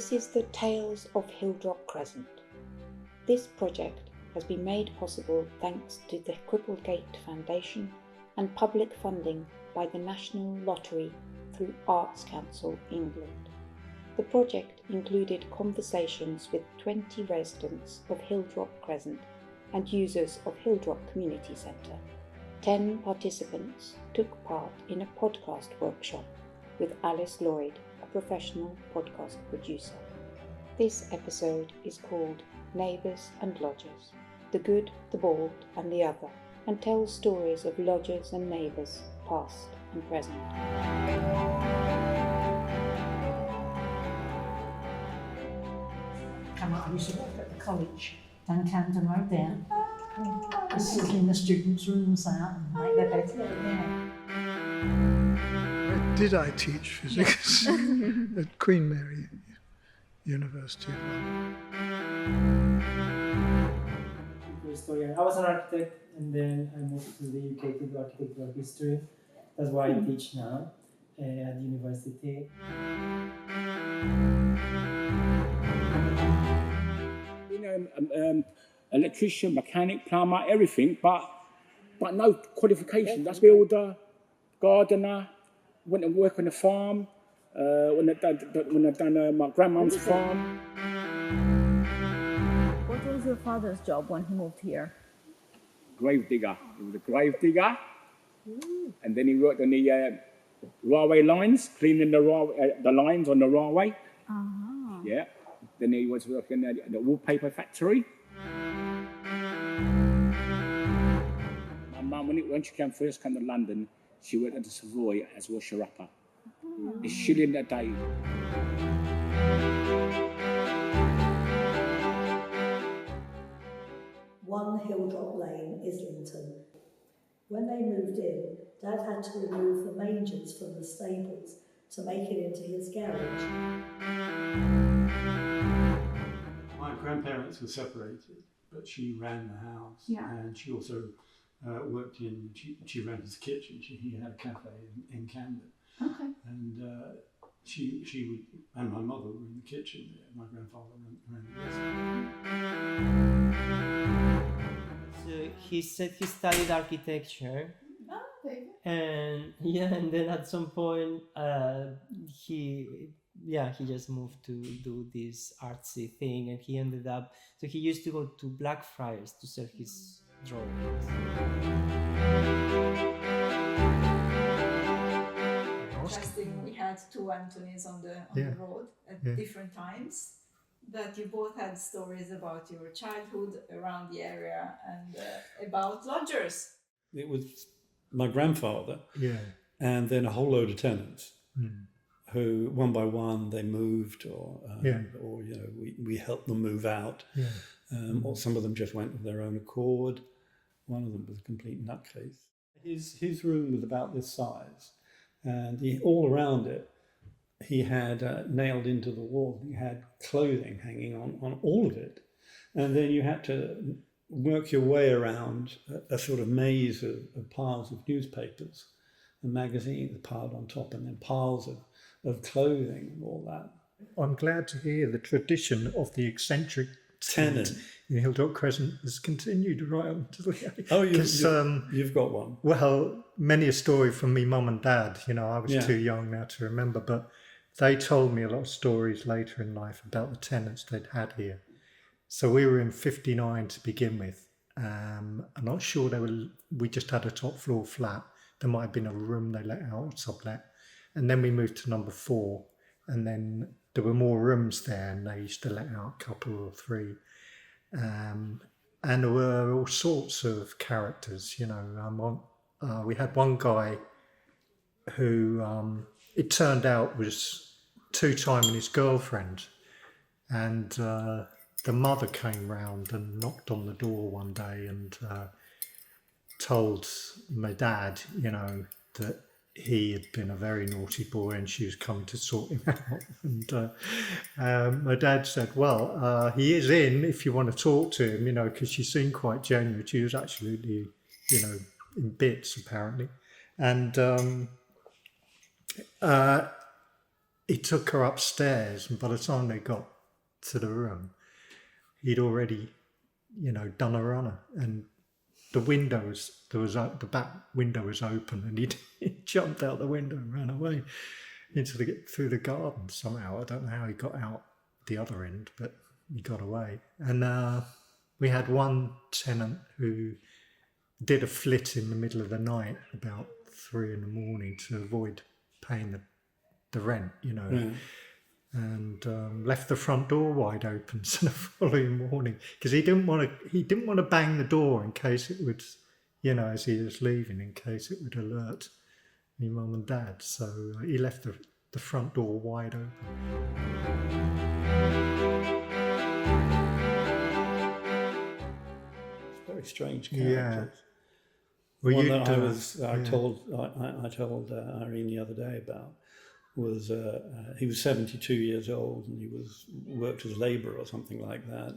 This is the Tales of Hilldrop Crescent. This project has been made possible thanks to the Cripplegate Foundation and public funding by the National Lottery through Arts Council England. The project included conversations with 20 residents of Hilldrop Crescent and users of Hilldrop Community Centre. 10 participants took part in a podcast workshop with Alice Lloyd, a professional podcast producer. This episode is called Neighbours and Lodgers, the good, the bald and the other, and tells stories of lodgers and neighbours, past and present. I used to work at the college down Camden Road there. This is in the students' rooms out and make their beds there. Where did I teach physics? At Queen Mary University of London. I was an architect and then I moved to the UK to do architectural history. That's why I teach now at university. Electrician, mechanic, plumber, everything, but no qualification. That's where all the gardener, went to work on the farm, when I done my grandmum's farm. What was your father's job when he moved here? Grave digger. He was a grave digger. And then he worked on the railway lines, cleaning the lines on the railway. Uh-huh. Yeah. Then he was working at the wallpaper factory. My mum, when she first came to London, she worked at the Savoy as washer-upper. A shilling a day. One Hilldrop Lane, Islington. When they moved in, Dad had to remove the mangers from the stables to make it into his garage. My grandparents were separated, but she ran the house, and she also worked in. She ran his kitchen. He had a cafe in Camden. Okay. And she would, and my mother were in the kitchen there. My grandfather ran the restaurant. So he said he studied architecture. Okay. And then at some point he just moved to do this artsy thing, and he ended up, so he used to go to Blackfriars to sell his drawings. Interesting. We had two Anthonys on the road at different times, but you both had stories about your childhood around the area and about lodgers. It was my grandfather, and then a whole load of tenants who, one by one, they moved, or we helped them move out, or some of them just went of their own accord. One of them was a complete nutcase. His room was about this size, and all around it, he had nailed into the wall. He had clothing hanging on all of it, and then you had to work your way around a sort of maze of piles of newspapers and magazines piled on top, and then piles of clothing and all that. I'm glad to hear the tradition of the eccentric tenant in Hilldrop Crescent has continued right up to the end. Oh, you've got one. Well, many a story from me mum and dad. I was too young now to remember, but they told me a lot of stories later in life about the tenants they'd had here. So we were in 59 to begin with. I'm not sure we just had a top floor flat. There might have been a room they let out or sublet. And then we moved to number 4. And then there were more rooms there, and they used to let out a couple or 3. And there were all sorts of characters, we had one guy who it turned out was two-timing his girlfriend. And the mother came round and knocked on the door one day and told my dad, that he had been a very naughty boy and she was coming to sort him out. And my dad said, well, he is in if you want to talk to him, because she seemed quite genuine. She was absolutely, in bits, apparently. And he took her upstairs, and by the time they got to the room, he'd already, done a runner, and the back window was open, and he jumped out the window and ran away through the garden somehow. I don't know how he got out the other end, but he got away. And we had one tenant who did a flit in the middle of the night, about 3 a.m, to avoid paying the rent, and left the front door wide open so the following morning, because he didn't want to bang the door in case it would, as he was leaving, in case it would alert me mum and dad. So he left the front door wide open. It's very strange characters. Yeah. Well, one that I told Irene the other day about was he was 72 years old, and he worked as a labourer or something like that.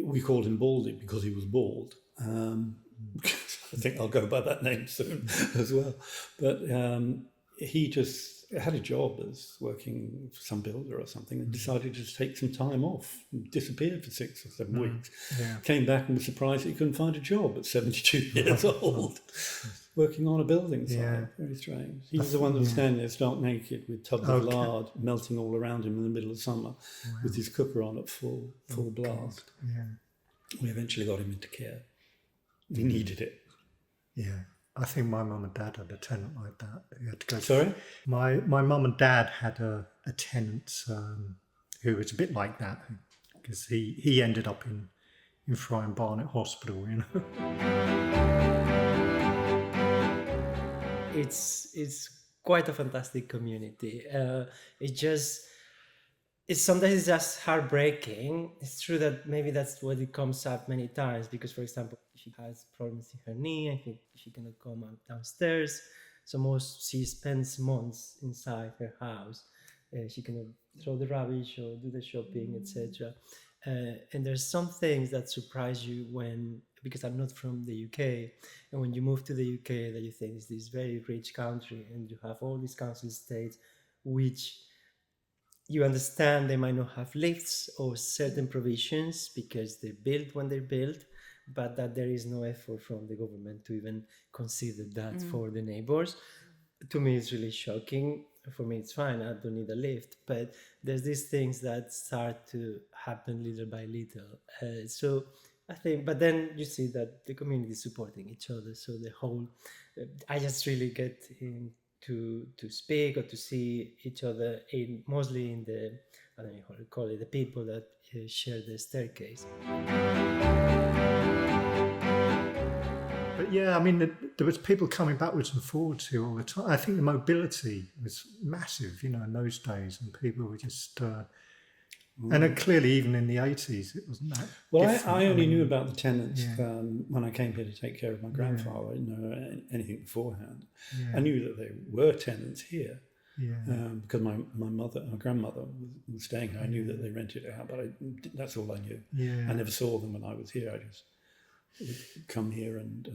We called him Baldy because he was bald. I think I'll go by that name soon as well. But he just had a job as working for some builder or something, and decided to just take some time off, and disappeared for 6 or 7 weeks. Yeah. Came back and was surprised that he couldn't find a job at 72 years old, working on a building site. Yeah. Very strange. He was the one that was standing there stark naked with tubs of lard melting all around him in the middle of summer, with his cooker on at full blast. Yeah. We eventually got him into care. He needed it. Yeah. I think my mum and dad had a tenant like that. He had to go. Sorry? My mum and dad had a tenant who was a bit like that, because he ended up in Fry and Barnet Hospital, It's quite a fantastic community. Sometimes it's just heartbreaking. It's true that maybe that's what it comes up many times, because, for example, she has problems in her knee, and she cannot come downstairs. So she spends months inside her house. She cannot throw the rubbish or do the shopping, etc. And there's some things that surprise you because I'm not from the UK, and when you move to the UK, that you think it's this very rich country, and you have all these council estates, which you understand they might not have lifts or certain provisions because they're built when they're built, but that there is no effort from the government to even consider that for the neighbors. To me, it's really shocking. For me, it's fine. I don't need a lift. But there's these things that start to happen little by little. So I think, but then you see that the community is supporting each other. So the whole, I just really get to speak or to see each other mostly in the, I don't know how to call it, the people that share the staircase. But yeah, I mean, there was people coming backwards and forwards here all the time. I think the mobility was massive, in those days, and people were just... And clearly, even in the 80s, it wasn't that different. I only knew about the tenants when I came here to take care of my grandfather. I didn't know anything beforehand. Yeah. I knew that there were tenants here because my grandmother was staying here. I knew that they rented it out, but that's all I knew. Yeah. I never saw them when I was here. I just would come here and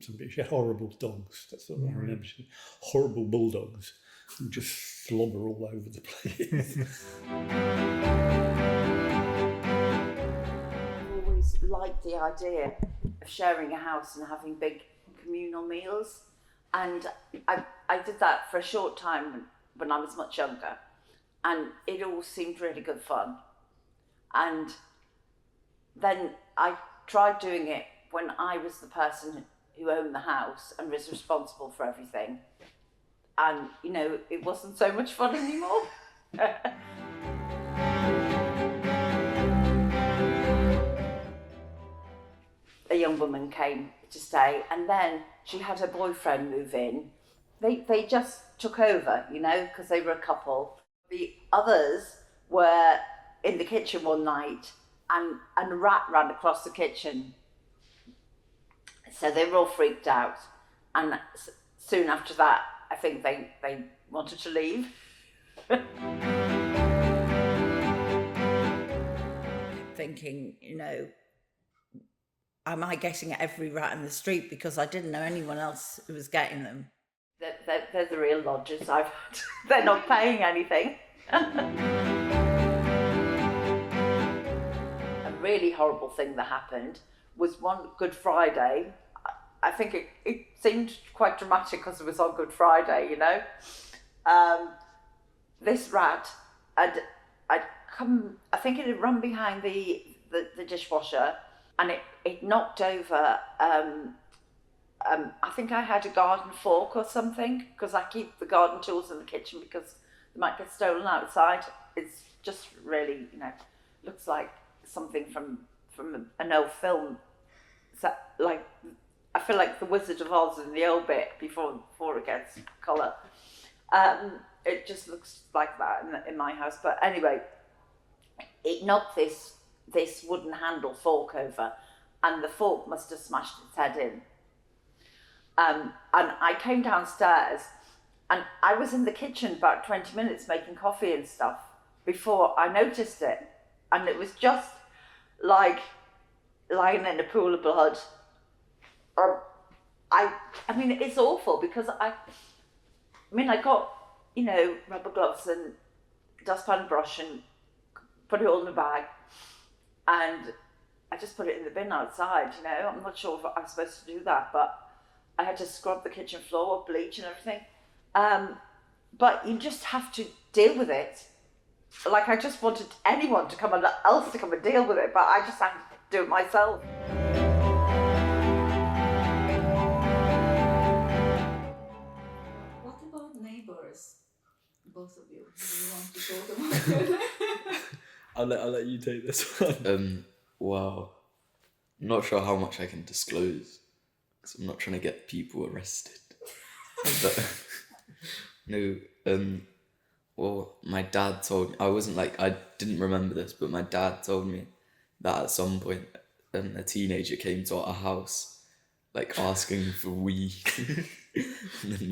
she had horrible dogs. That's what I remember. She had horrible bulldogs. And just slobber all over the place. I've always liked the idea of sharing a house and having big communal meals, and I did that for a short time when I was much younger, and it all seemed really good fun. And then I tried doing it when I was the person who owned the house and was responsible for everything. And, it wasn't so much fun anymore. A young woman came to stay, and then she had her boyfriend move in. They just took over, because they were a couple. The others were in the kitchen one night, and a rat ran across the kitchen. So they were all freaked out. And soon after that, I think they wanted to leave. Thinking, am I getting every rat in the street because I didn't know anyone else who was getting them? They're the real lodgers. They're not paying anything. A really horrible thing that happened was one Good Friday. I think it seemed quite dramatic because it was on Good Friday, you know. This rat I'd come, I think it had run behind the dishwasher, and it knocked over, I think I had a garden fork or something, because I keep the garden tools in the kitchen because they might get stolen outside. It's just really, you know, looks like something from an old film. So, like, I feel like the Wizard of Oz in the old bit before it gets colour. It just looks like that in my house. But anyway, it knocked this wooden handle fork over, and the fork must have smashed its head in. And I came downstairs, and I was in the kitchen about 20 minutes making coffee and stuff before I noticed it. And it was just like lying in a pool of blood. I mean, it's awful because I got, you know, rubber gloves and dustpan brush and put it all in the bag, and I just put it in the bin outside, you know. I'm not sure if I'm supposed to do that, but I had to scrub the kitchen floor with bleach and everything. But you just have to deal with it. Like, I just wanted anyone to come else to come and deal with it, but I just had to do it myself. What about Neighbours? Both of you, do you want to talk about it? I'll let you take this one. Wow. I'm not sure how much I can disclose, because I'm not trying to get people arrested. But no, well, my dad told me, I didn't remember this, but my dad told me that at some point a teenager came to our house, like, asking for weed. and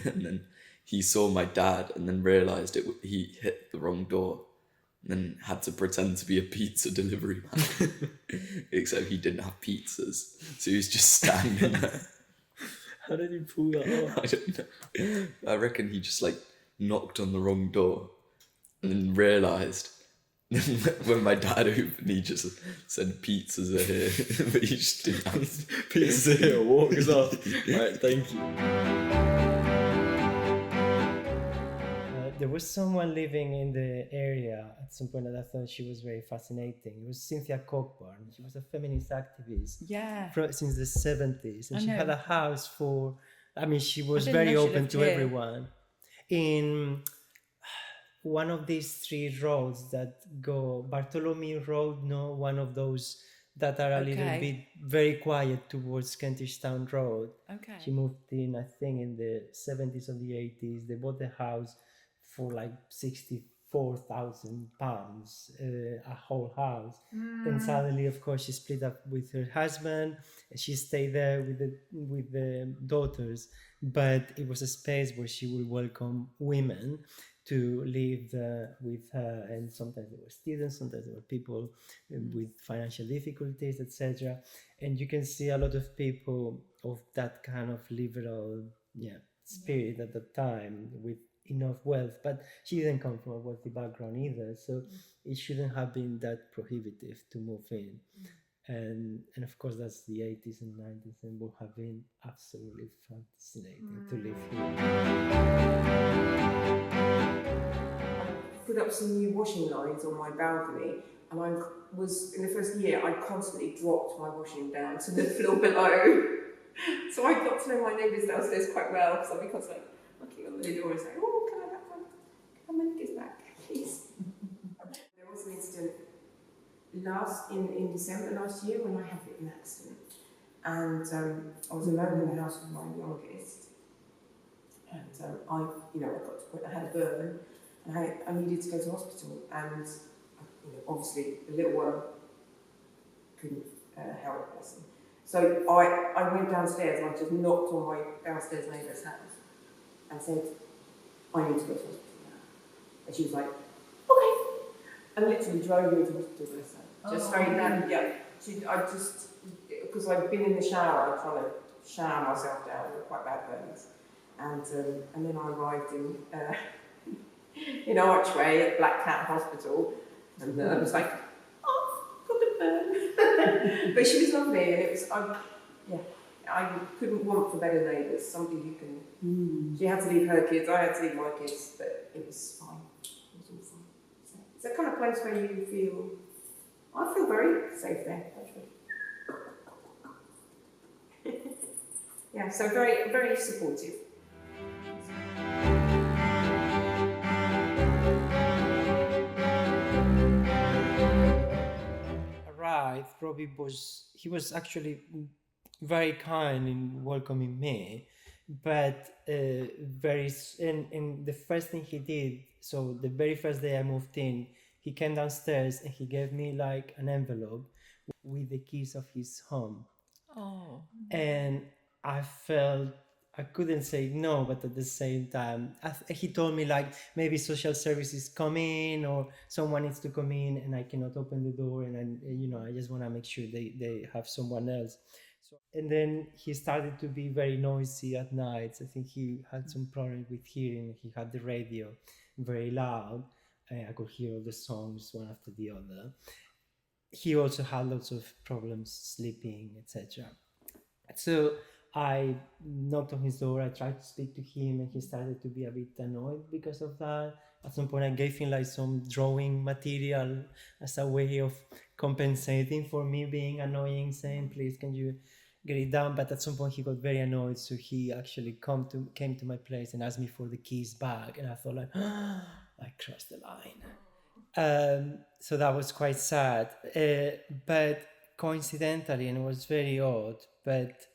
then he saw my dad and then realised he hit the wrong door, and then had to pretend to be a pizza delivery man. Except he didn't have pizzas, so he was just standing there. How did he pull that off? I don't know. I reckon he just, like, knocked on the wrong door and then realised. When my dad opened, he just said, "Pizzas are here," but he just didn't have pizzas are here. Walk us off. Right, thank you. There was someone living in the area at some point that I thought she was very fascinating. It was Cynthia Cockburn. She was a feminist activist since the 70s. And she had a house she was very open to everyone. In one of these three roads that go, Bartholomew Road, one of those that are a little bit very quiet towards Kentish Town Road. Okay. She moved in, I think, in the 70s or the 80s. They bought the house for like £64,000, a whole house. Then suddenly, of course, she split up with her husband, and she stayed there with the daughters. But it was a space where she would welcome women to live with her, and sometimes there were students, sometimes there were people with financial difficulties, etc. And you can see a lot of people of that kind of liberal spirit at the time with enough wealth, but she didn't come from a wealthy background either, so it shouldn't have been that prohibitive to move in. And of course that's the 80s and 90s, and would have been absolutely fascinating to live here. Put up some new washing lines on my balcony, and I was, in the first year, I constantly dropped my washing down to the floor below. So I got to know my neighbours downstairs quite well, because I'd be constantly looking on the door and saying, "Oh, can I have one? Can I make it back, please?" There was an incident in December last year when I had an accident, and I was alone in the house with my youngest, and I got to the point, I had a burn, and I needed to go to hospital, and obviously the little one couldn't help us. So I went downstairs and I just knocked on my downstairs neighbour's house and said, "I need to go to hospital now." And she was like, "Okay," and literally drove me to hospital with her. Just straight down, because I'd been in the shower trying to shower myself down with quite bad burns. and then I arrived in Archway at Black Cat Hospital, and I was like, oh, got a burn. But she was lovely, and it was, I couldn't want for better neighbours, somebody who can, she had to leave her kids, I had to leave my kids, but it was fine, it was all fine. So it's that kind of place where you feel, I feel very safe there, actually. Yeah, so very, very supportive. Right, Robbie was actually very kind in welcoming me, but and the first thing he did, so the very first day I moved in, he came downstairs and he gave me like an envelope with the keys of his home. Oh. And I felt I couldn't say no, but at the same time, he told me like maybe social services come in or someone needs to come in and I cannot open the door, and I just want to make sure they have someone else. So, and then he started to be very noisy at night. I think he had some problem with hearing. He had the radio very loud. I could hear all the songs one after the other. He also had lots of problems sleeping, etc. So I knocked on his door, I tried to speak to him, and he started to be a bit annoyed because of that. At some point I gave him like some drawing material as a way of compensating for me being annoying, saying, please, can you get it down? But at some point he got very annoyed, so he actually came to my place and asked me for the keys back, and I thought like, I crossed the line. So that was quite sad. But coincidentally, and it was very odd, but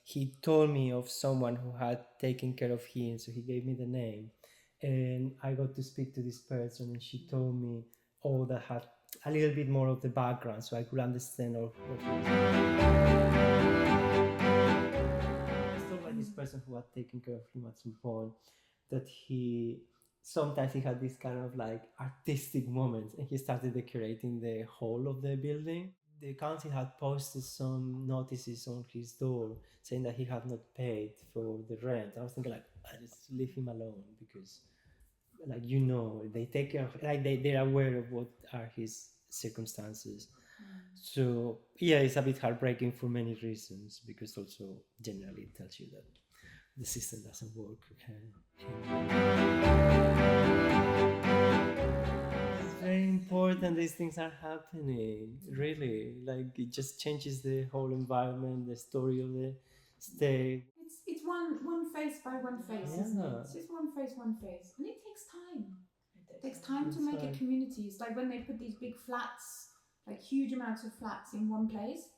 he told me of someone who had taken care of him, so he gave me the name, and I got to speak to this person, and she told me all that had a little bit more of the background, so I could understand all what he was doing. It's not like this person who had taken care of him at some point, that sometimes he had this kind of like artistic moments, and he started decorating the whole of the building. The council had posted some notices on his door saying that he had not paid for the rent. I was thinking like, I just leave him alone, because like, they take care of, like they're aware of what are his circumstances. So yeah, it's a bit heartbreaking for many reasons, because also generally it tells you that the system doesn't work. It's very important these things are happening, really. Like, it just changes the whole environment, the story of the state. It's one face by one face, isn't it? Yeah. It's just one face, and it takes time. It takes time to make a community. It's like when they put these big flats, like huge amounts of flats in one place.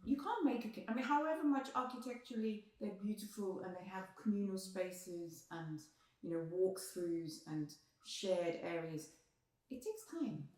You can't make I mean, however much architecturally they're beautiful and they have communal spaces and walk-throughs and shared areas, it takes time.